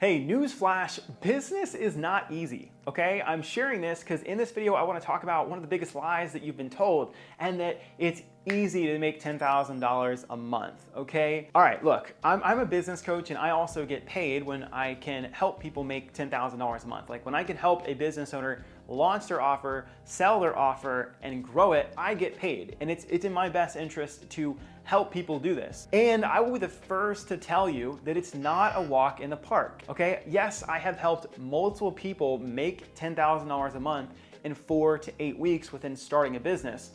Hey, newsflash, business is not easy, okay? I'm sharing this because in this video, I want to talk about one of the biggest lies that you've been told, and that it's easy to make $10,000 a month, okay? All right, look, I'm a business coach, and I also get paid when I can help people make $10,000 a month. Like when I can help a business owner launch their offer, sell their offer, and grow it, I get paid. And it's in my best interest to help people do this. And I will be the first to tell you that it's not a walk in the park, okay? Yes, I have helped multiple people make $10,000 a month in 4 to 8 weeks within starting a business.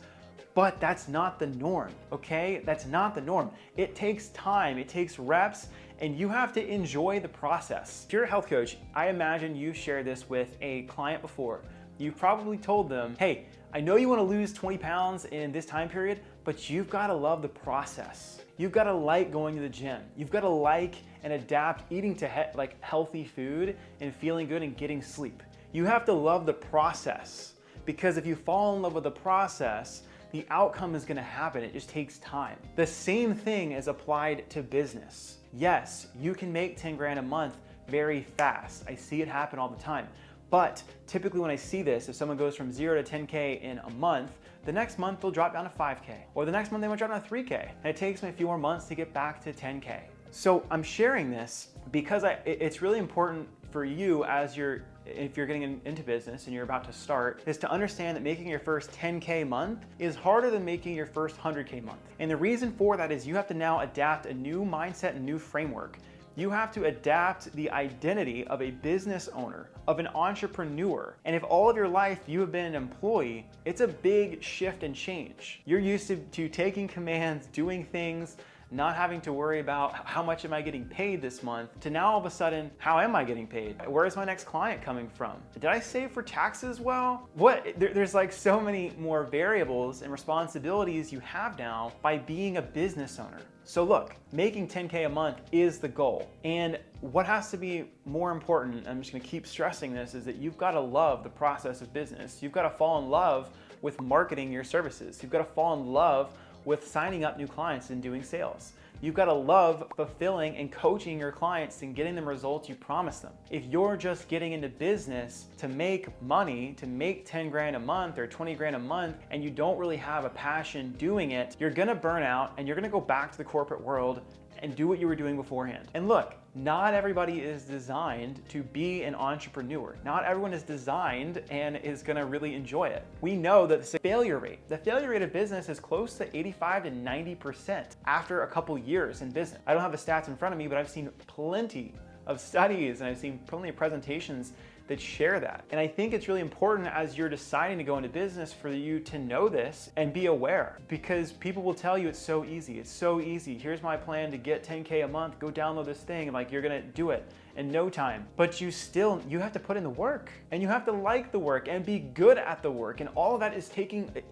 But that's not the norm, okay? That's not the norm. It takes time, it takes reps, and you have to enjoy the process. If you're a health coach, I imagine you shared this with a client before. You've probably told them, hey, I know you want to lose 20 pounds in this time period, but you've got to love the process. You've got to like going to the gym. You've got to like and adapt eating to healthy food and feeling good and getting sleep. You have to love the process, because if you fall in love with the process, the outcome is going to happen. It just takes time. The same thing is applied to business. Yes, you can make 10 grand a month very fast. I see it happen all the time. But typically when I see this, if someone goes from 0 to 10K in a month, the next month they'll drop down to 5K, or the next month they might drop down to 3K. And it takes me a few more months to get back to 10K. So I'm sharing this because it's really important for you if you're getting into business and you're about to start, is to understand that making your first 10K month is harder than making your first 100K month. And the reason for that is you have to now adapt a new mindset and new framework. You have to adapt the identity of a business owner, of an entrepreneur. And if all of your life you have been an employee, it's a big shift and change. You're used to taking commands, doing things, not having to worry about how much am I getting paid this month, to now all of a sudden, how am I getting paid? Where is my next client coming from? Did I save for taxes well? There's like so many more variables and responsibilities you have now by being a business owner. So look, making 10K a month is the goal. And what has to be more important, I'm just gonna keep stressing this, is that you've gotta love the process of business. You've gotta fall in love with marketing your services. You've gotta fall in love with signing up new clients and doing sales. You've got to love fulfilling and coaching your clients and getting them results you promised them. If you're just getting into business to make money, to make 10 grand a month or 20 grand a month, and you don't really have a passion doing it, you're gonna burn out and you're gonna go back to the corporate world and do what you were doing beforehand. And look, not everybody is designed to be an entrepreneur. Not everyone is designed and is gonna really enjoy it. We know that the failure rate of business is close to 85 to 90% after a couple years in business. I don't have the stats in front of me, but I've seen plenty of studies and I've seen plenty of presentations that share that. And I think it's really important as you're deciding to go into business for you to know this and be aware, because people will tell you it's so easy. It's so easy. Here's my plan to get 10K a month. Go download this thing. Like, you're gonna do it in no time. But you have to put in the work, and you have to like the work and be good at the work. And all of that is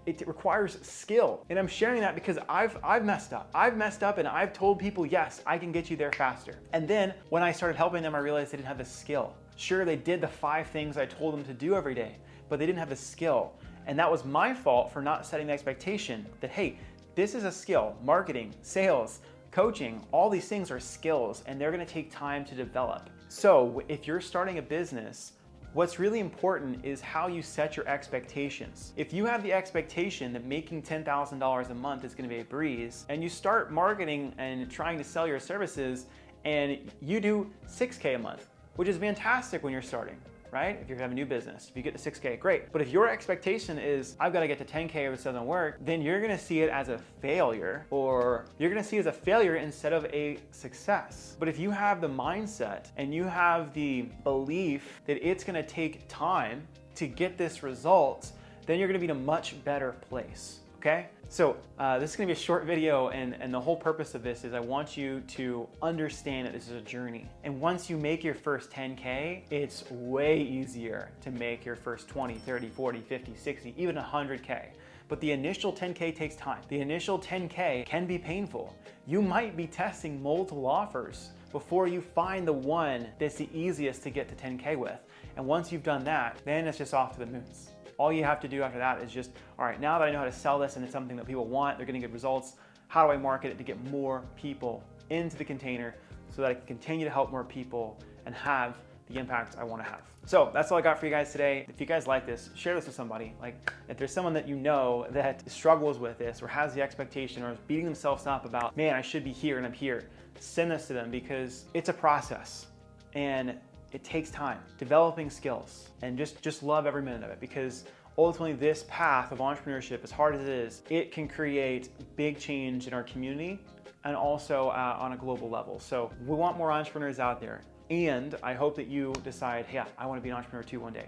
it requires skill. And I'm sharing that because I've messed up. I've messed up and I've told people, yes, I can get you there faster. And then when I started helping them, I realized they didn't have the skill. Sure, they did the 5 things I told them to do every day, but they didn't have the skill. And that was my fault for not setting the expectation that, hey, this is a skill. Marketing, sales, coaching, all these things are skills, and they're gonna take time to develop. So if you're starting a business, what's really important is how you set your expectations. If you have the expectation that making $10,000 a month is gonna be a breeze, and you start marketing and trying to sell your services, and you do 6K a month, which is fantastic when you're starting, right? If you have a new business, if you get to 6K, great. But if your expectation is, I've got to get to 10K or this doesn't work, then you're gonna see it as a failure, or you're gonna see it as a failure instead of a success. But if you have the mindset and you have the belief that it's gonna take time to get this result, then you're gonna be in a much better place. Okay? So this is gonna be a short video, and the whole purpose of this is I want you to understand that this is a journey. And once you make your first 10K, it's way easier to make your first 20, 30, 40, 50, 60, even 100K. But the initial 10K takes time. The initial 10K can be painful. You might be testing multiple offers before you find the one that's the easiest to get to 10K with. And once you've done that, then it's just off to the moons. All you have to do after that is just, all right, now that I know how to sell this and it's something that people want, they're getting good results, how do I market it to get more people into the container so that I can continue to help more people and have the impact I want to have. So that's all I got for you guys today. If you guys like this, share this with somebody. Like if there's someone that you know that struggles with this or has the expectation or is beating themselves up about, man, I should be here and I'm here, send this to them because it's a process and it takes time. Developing skills and just love every minute of it, because ultimately this path of entrepreneurship, as hard as it is, it can create big change in our community and also on a global level. So we want more entrepreneurs out there. And I hope that you decide, hey, I want to be an entrepreneur too one day,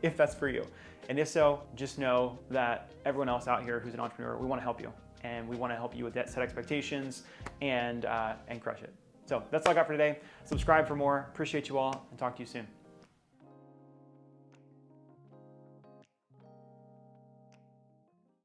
if that's for you. And if so, just know that everyone else out here who's an entrepreneur, we want to help you. And we want to help you with that set expectations and crush it. So that's all I got for today. Subscribe for more. Appreciate you all and talk to you soon.